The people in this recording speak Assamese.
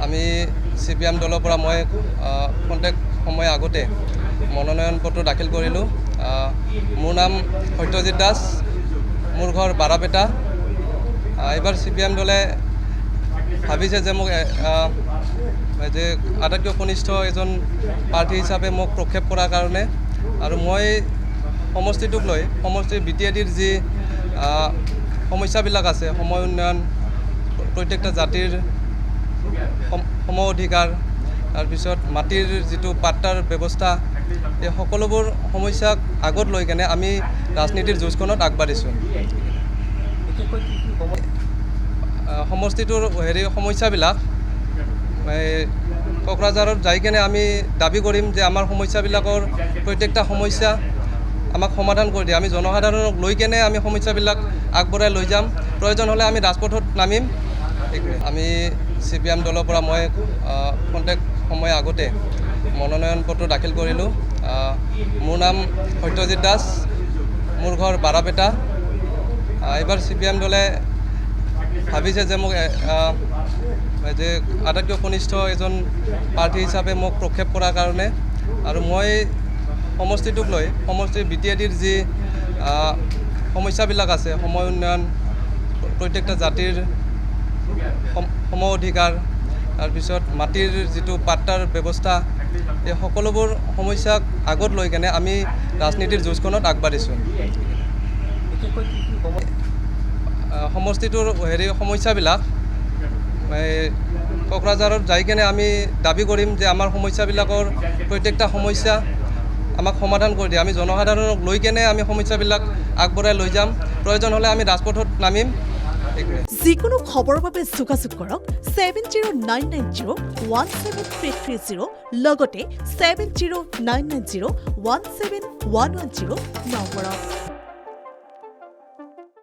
আমি CPM দলৰ পৰা মই কণ্টেক্ট সময় আগতে মনোনয়ন পত্ৰ দাখিল কৰিলোঁ। মোৰ নাম সত্যজিৎ দাস, মোৰ ঘৰ বাৰাপেটা। এইবাৰ CPM দলে ভাবিছে যে মোক যে আটাইতকৈ কনিষ্ঠ এজন প্ৰাৰ্থী হিচাপে মোক প্ৰক্ষেপ কৰাৰ কাৰণে, আৰু মই সমষ্টিটোক লৈ সমষ্টিৰ BTADৰ যি সমস্যাবিলাক আছে, সময় উন্নয়ন, প্ৰত্যেকটা জাতিৰ সম অধিকাৰ, তাৰপিছত মাটিৰ যিটো পাট্টাৰ ব্যৱস্থা, এই সকলোবোৰ সমস্যাক আগত লৈ কেনে আমি ৰাজনীতিৰ যুঁজখনত আগবাঢ়িছোঁ। সমষ্টিটোৰ সমস্যাবিলাক কোকৰাঝাৰত যাই কেনে আমি দাবী কৰিম যে আমাৰ সমস্যাবিলাকৰ প্ৰত্যেকটা সমস্যা আমাক সমাধান কৰি দিয়ে। আমি জনসাধাৰণক লৈ কেনে আমি সমস্যাবিলাক আগবঢ়াই লৈ যাম। প্ৰয়োজন হ'লে আমি ৰাজপথত নামিম। আমি CPM দলৰ পৰা মই কণ্টেক্ট সময় আগতে মনোনয়ন পত্ৰ দাখিল কৰিলোঁ। মোৰ নাম সত্যজিৎ দাস, মোৰ ঘৰ বাৰাপেটা। এইবাৰ CPM দলে ভাবিছে যে মোক যে আটাইতকৈ কনিষ্ঠ এজন প্ৰাৰ্থী হিচাপে মোক প্ৰক্ষেপ কৰাৰ কাৰণে, আৰু মই সমষ্টিটোক লৈ সমষ্টিৰ BTADৰ যি সমস্যাবিলাক আছে, সময় উন্নয়ন, প্ৰত্যেকটা জাতিৰ সম অধিকাৰ, তাৰপিছত মাটিৰ যিটো পাট্টাৰ ব্যৱস্থা, এই সকলোবোৰ সমস্যাক আগত লৈ কেনে আমি ৰাজনীতিৰ যুঁজখনত আগবাঢ়িছোঁ। সমষ্টিটোৰ সমস্যাবিলাক কোকৰাঝাৰত যাই কেনে আমি দাবী কৰিম যে আমাৰ সমস্যাবিলাকৰ প্ৰত্যেকটা সমস্যা আমাক সমাধান কৰি দিয়ে। আমি জনসাধাৰণক লৈ কেনে আমি সমস্যাবিলাক আগবঢ়াই লৈ যাম। প্ৰয়োজন হ'লে আমি ৰাজপথত নামিম। যিকোনো খবৰৰ বাবে যোগাযোগ কৰক 7099017330 লগতে 7099017110 নম্বৰত।